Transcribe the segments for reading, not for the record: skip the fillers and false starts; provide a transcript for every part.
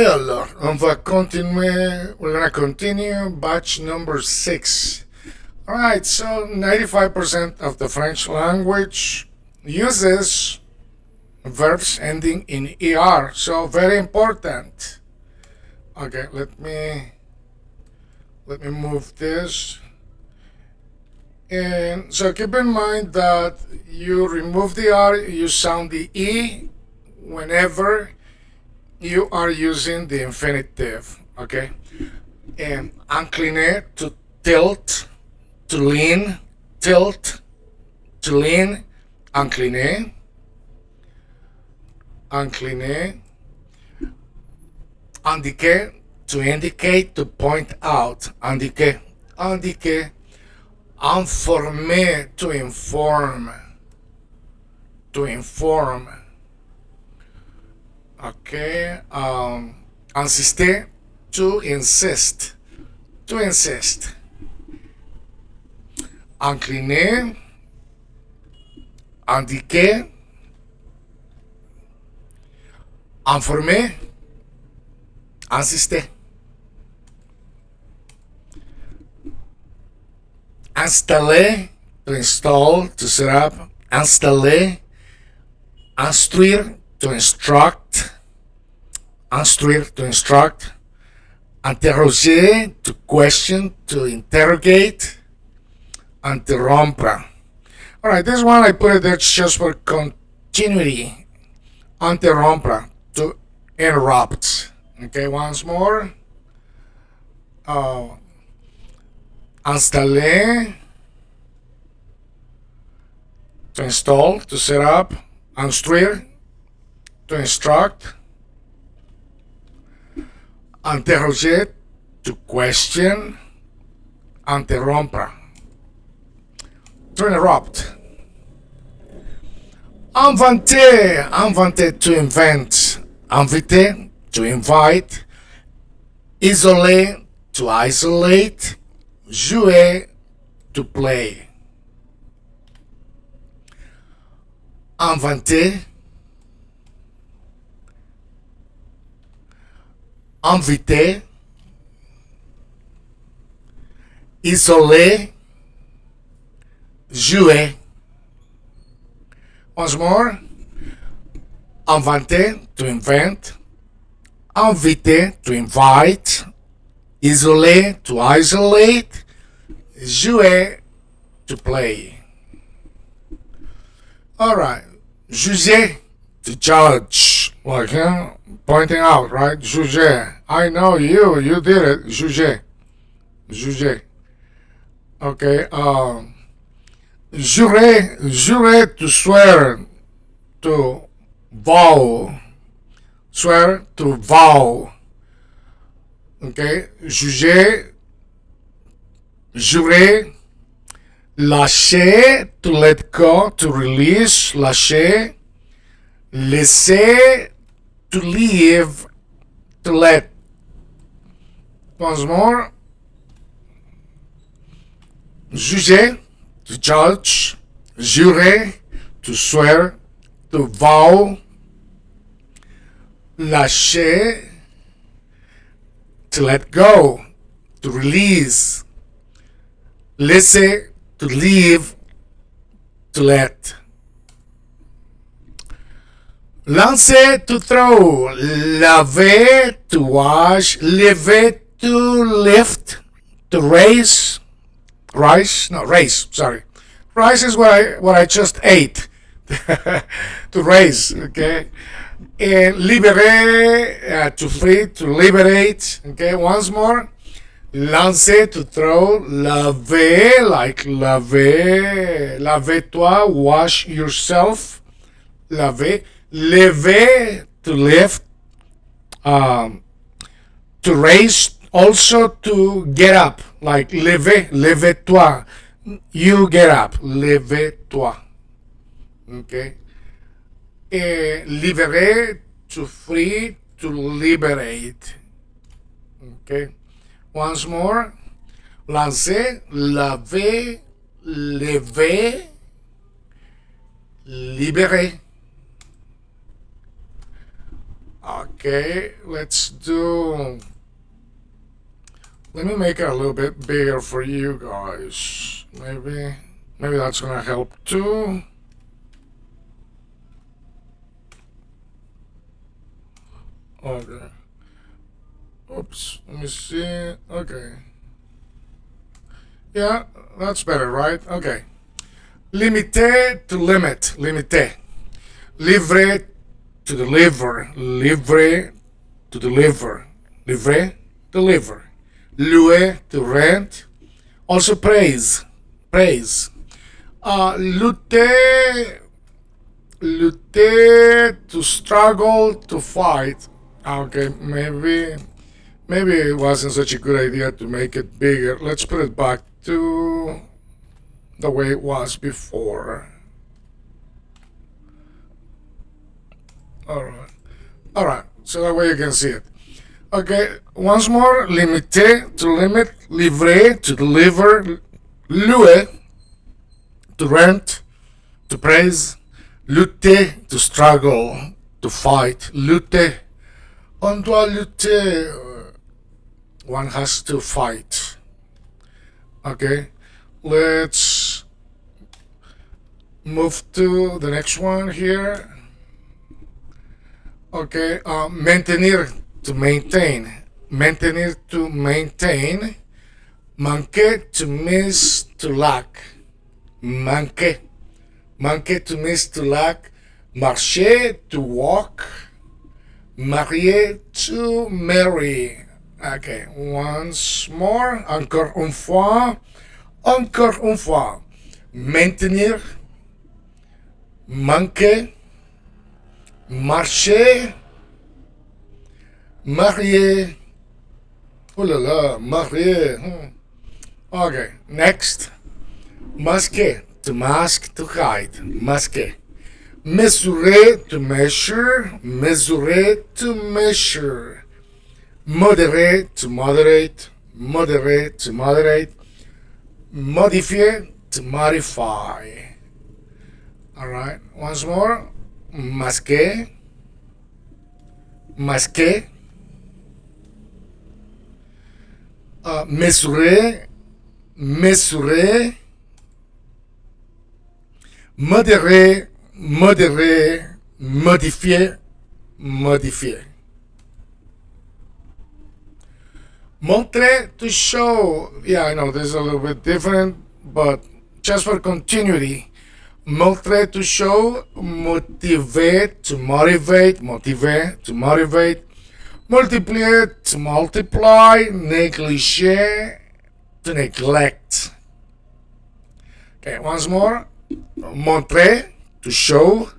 Et alors, on va continuer, we're going to continue batch number 6. Alright, so 95% of the French language uses verbs ending in ER, so very important. Okay, let me move this. And so keep in mind that you remove the R, you sound the E whenever you are using the infinitive, okay? And incliner, to tilt, to lean, tilt, to lean, incliner, incliner, indiquer, to indicate, to point out, indiquer, indiquer, informer, to inform, to inform. Okay, insister, to insist, to insist. Incliner, indiquer, informer, insister. Installer, to install, to set up. Installer, instruire, to instruct. Instruire, to instruct. Interroger, to question, to interrogate. Interrompre. Alright, this one I put it there just for continuity. Interrompre, to interrupt. Okay, once more. Installer, to install, to set up. Instruire, to instruct. Interroger, to question. Interrompre, to interrupt. Inventer, inventer, to invent. Inviter, to invite. Isoler, to isolate. Jouer, to play. Inventer, inviter, isoler, jouer. Once more. Inventer, to invent. Inviter, to invite. Isoler, to isolate. Jouer, to play. Alright. Juger, to judge. Like, pointing out, right? Juger. I know you did it. Juger. Juger. Okay, jurer, jurer, to swear, to vow. Swear, to vow. Okay, juger, jurer. Lâcher, to let go, to release. Lâcher. Laisser, to leave, to let. Once more. Juger, to judge. Jurer, to swear, to vow. Lâcher, to let go, to release. Laisser, to leave, to let. Lancer, to throw. Laver, to wash. Lever, to lift, to raise. Raise, sorry. Rice is what I just ate. To raise, okay? And libérer, to free, to liberate. Okay, once more. Lancer, to throw. Laver, like laver. Lave-toi, wash yourself. Laver. Lever, to lift. To raise, also to get up. Like lever, lève-toi. You get up. Lève-toi. Okay. Libérer, to free, to liberate. Okay. Once more. Lancer, laver, lever, libérer. Okay, let me make it a little bit bigger for you guys. Maybe that's gonna help too. Okay. Oops, let me see. Okay. Yeah, that's better, right? Okay. Limiter to limit. Limiter. Livre to deliver. Livre to deliver. Livre, deliver. Louer to rent. Also praise. Praise. Lutter. Lutter to struggle, to fight. Okay, maybe it wasn't such a good idea to make it bigger. Let's put it back to the way it was before. All right, so that way you can see it. Okay, once more, limiter to limit, livrer to deliver, louer to rent, to praise, lutter to struggle, to fight, lutter. On doit lutter. One has to fight. Okay, let's move to the next one here. Okay, maintenir to maintain. Maintenir to maintain. Manquer to miss, to lack. Manquer. Manquer to miss, to lack. Marcher to walk. Marier to marry. Okay, once more. Encore une fois. Encore une fois. Maintenir. Manquer. Marcher. Marier. Oh là là, marier. Okay, next. Masquer. To mask, to hide. Masquer. Mesurer to measure. Mesurer to measure. Moderate to moderate. Moderate to moderate. Modifier to modify. Alright, once more. Masquer. Masquer. Mesurer. Mesurer. Modérer, modérer, modifier, modifier. Montrer to show. Yeah, I know this is a little bit different, but just for continuity. Montrer to show, motivate to motivate, motivate to motivate, multiplier to multiply, negligee to neglect. Okay, once more. Montrer to show,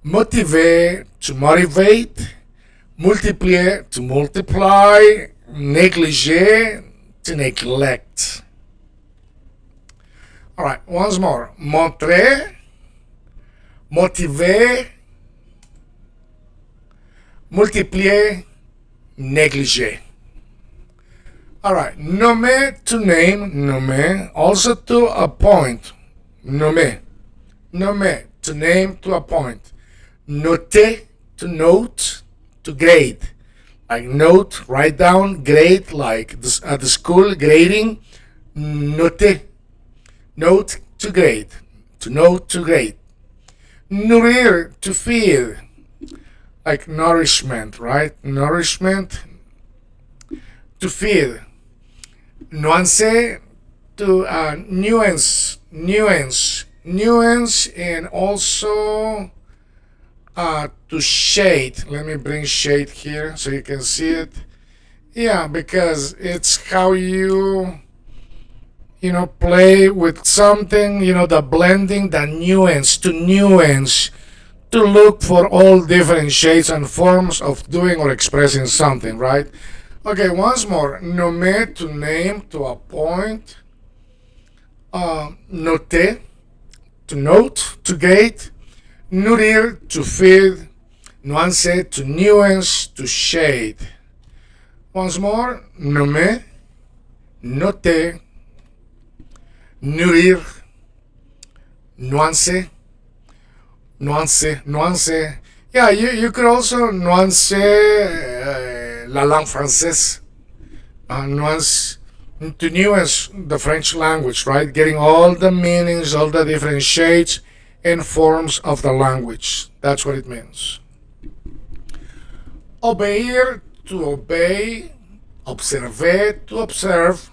motiver to motivate, multiplier to multiply, negligee to neglect. All right, once more. Montrer, motiver, multiplier, negligee. All right, nommer to name, nommer, also to appoint. Nommer. Nommer, to name, to appoint. Noter, to note, to grade. Like note, write down, grade, like this, at the school, grading. Noter, note, to grade. To note, to grade. Nourrir, to feed. Like nourishment, right? Nourishment, to feed. Nuance, to nuance, nuance. Nuance, and also to shade. Let me bring shade here so you can see it. Yeah, because it's how you play with something, the blending, the nuance, to look for all different shades and forms of doing or expressing something, right? Okay, once more. Nommer, to name, to appoint. Noter, to note, to grade. Nourrir, to feed. Nuance, to nuance, to shade. Once more. Nommer, noter, nourrir, nuance. Nuance Yeah, you could also nuancer la langue française, nuance to nuance the French language, right? Getting all the meanings, all the different shades and forms of the language. That's what it means. Obéir, to obey. Observer, to observe.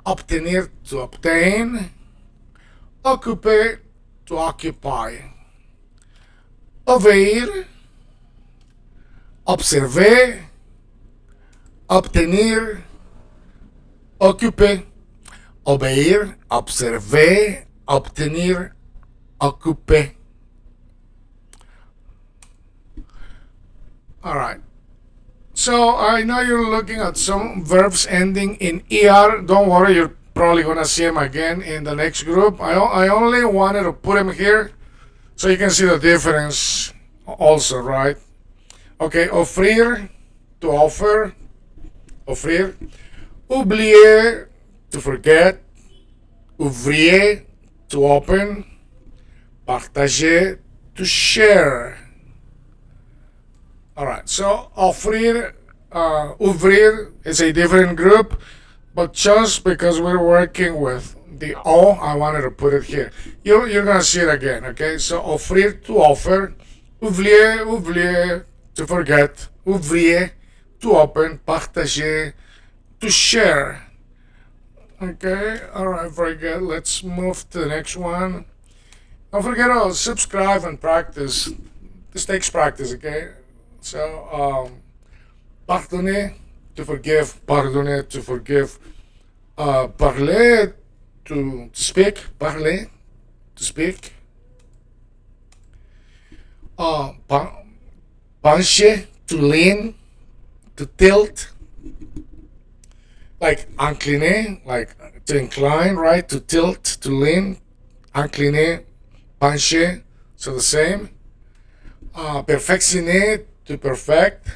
Obtenir, to obtain. Occuper, to occupy. Obéir, observer, obtenir, occuper. Obéir, observer, obtenir, occuper. All right. So I know you're looking at some verbs ending in er. Don't worry, you're probably gonna see them again in the next group. I only wanted to put them here so you can see the difference also, right? Okay, offrir, to offer, offrir. Oublier, to forget. Ouvrir, to open. Partager, to share. All right, so offrir, ouvrir is a different group, but just because we're working with the O, I wanted to put it here. You're gonna see it again, okay? So offrir, to offer. Oublier, to forget. Ouvrir, to open. Partager, to share. Okay, all right, very good. Let's move to the next one. Don't forget to subscribe and practice. This takes practice, okay? So, pardonner, to forgive. Pardonner, to forgive. Parler, to speak. Parler, to speak. Pencher, to lean, to tilt. Like incliner, like to incline, right? To tilt, to lean. Incliner, pencher, so the same. Perfectionner, to perfect.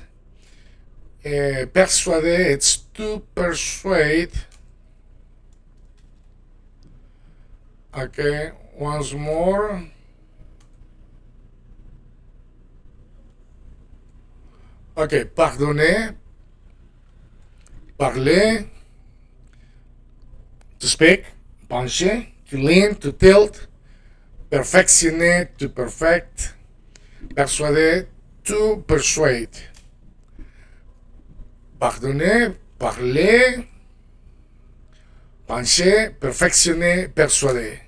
Persuader, it's to persuade. Okay, once more. Okay, pardonner, parler, to speak. Pencher, to lean, to tilt. Perfectionner, to perfect. Persuader, to persuade. Pardonner, parler. Pencher, perfectionner, persuader.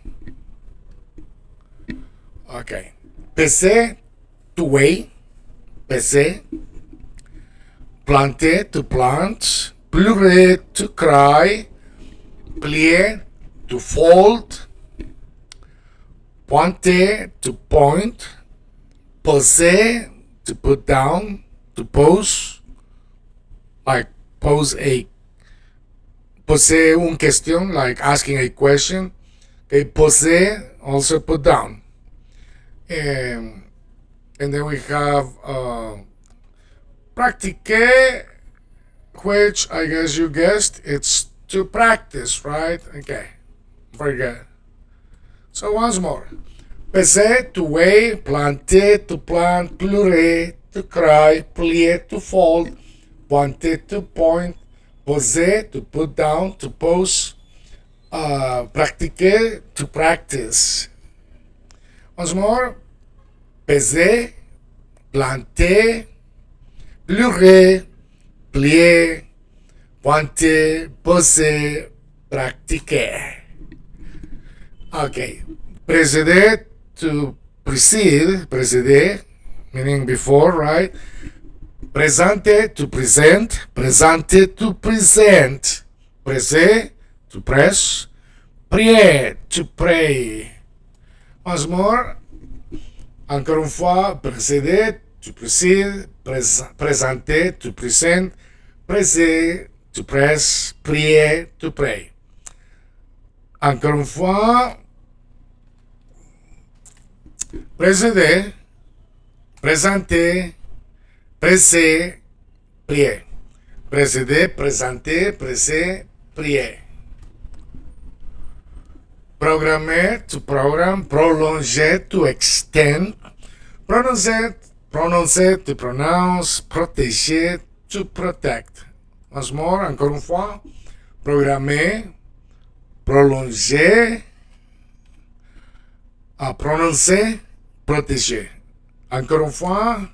Okay. Peser, to weigh. Peser. Planter, to plant. Pleurer, to cry. Plier, to fold. Pointer, to point. Poser, to put down. To pose. Like poser une question, like asking a question. Okay, poser, also put down. And then we have pratiquer, which I guess you guessed, it's to practice, right? Okay, very good. So once more. Peser, to weigh. Planter, to plant. Pleurer, to cry. Plier, to fold. Pointer, to point. Poser, to put down, to pose. Pratiquer, to practice. Once more. Peser, planter. Pleurer, plier. Pointer, poser, pratiquer. Okay. Preceder, to precede, preceder, meaning before, right? Presente, to present. Presente, to present. Presser, to press. Prier, to pray. Once more. Encore une fois. Précéder, to precede. Présenter, to present. Presser, to press. Prier, to pray. Encore une fois. Précéder, présenter, presser, prier. Précéder, présenter, presser, prier. Programmer, to program. Prolonger, to extend. Prononcer, Prononcer, to pronounce. Protéger, to protect. Once more, encore une fois. Programmer, prolonger, prononcer, protéger. Encore une fois,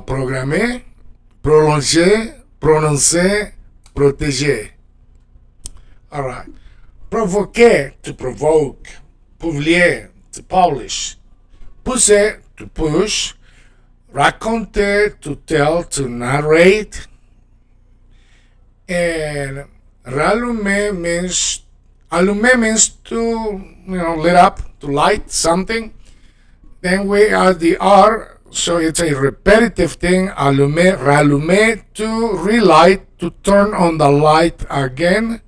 programmer, prolonger, prononcer, protéger. All right. Provoquer, to provoke. Publier, to publish. Pousser, to push. Raconter, to tell, to narrate. And allumer means to lit up, to light something. Then we add the R, so it's a repetitive thing. Rallumer, to relight, to turn on the light again.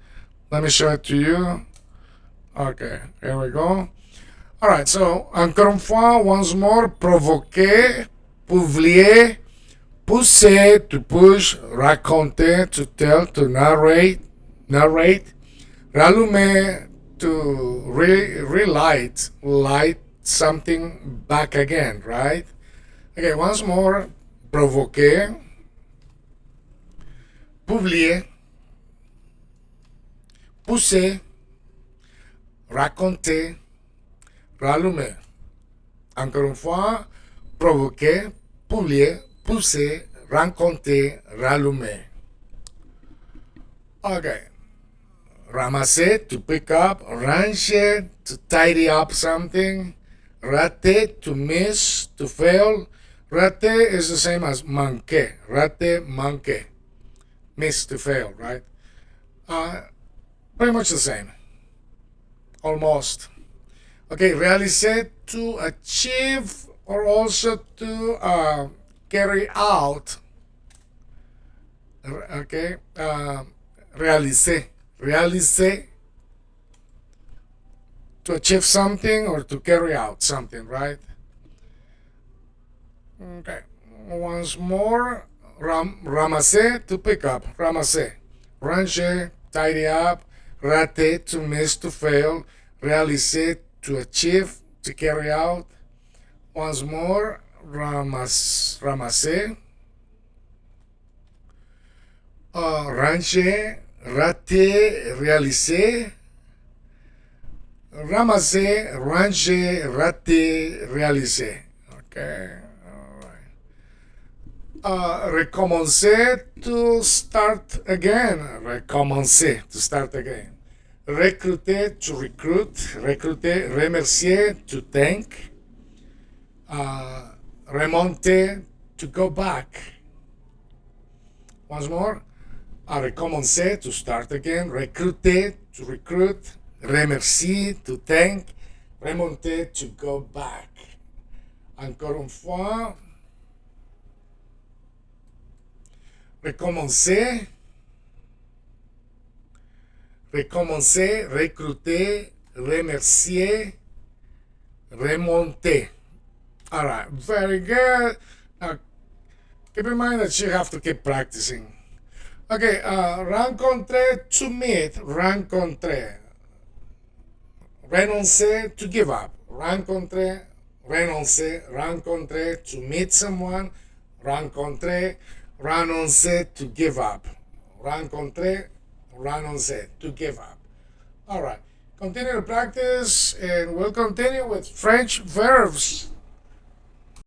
Let me show it to you. Okay, here we go. All right, so encore une fois, once more. Provoquer, publier, pousser, to push. Raconter, to tell, to narrate. Rallumer, to relight, light something back again, right? Okay, once more. Provoquer, publier, pousser, raconter, rallumer. Encore une fois. Provoquer, publier, pousser, raconter, rallumer. Okay. Ramasser, to pick up. Ranger, to tidy up something. Rater, to miss, to fail. Rater is the same as manquer. Rater, manquer. Miss, to fail, right? Pretty much the same. Almost. Okay, réaliser, to achieve, or also to carry out. Okay, réaliser, to achieve something or to carry out something, right? Okay, once more. Ramasser, to pick up. Ramasser. Ranger, tidy up. Rater, to miss, to fail. Réaliser, to achieve, to carry out. Once more. Ramasser. Ranger, rater, réaliser. Ramasser, ranger, rater, réaliser. Okay. Recommencer, to start again. Recommencer, to start again. Recruter, to recruit. Recruter, remercier, to thank. Remonter, to go back. Once more. Recommencer, to start again. Recruter, to recruit. Remercier, to thank. Remonter, to go back. Encore une fois. Recommencer, recruter, remercier, remonter. All right, very good. Now, keep in mind that you have to keep practicing. Okay, rencontrer, to meet, rencontrer. Renoncer, to give up. Rencontrer, renoncer, rencontrer, to meet someone. Rencontrer, renoncer, to give up. Rencontrer, renoncer, to give up. All right. Continue to practice, and we'll continue with French verbs.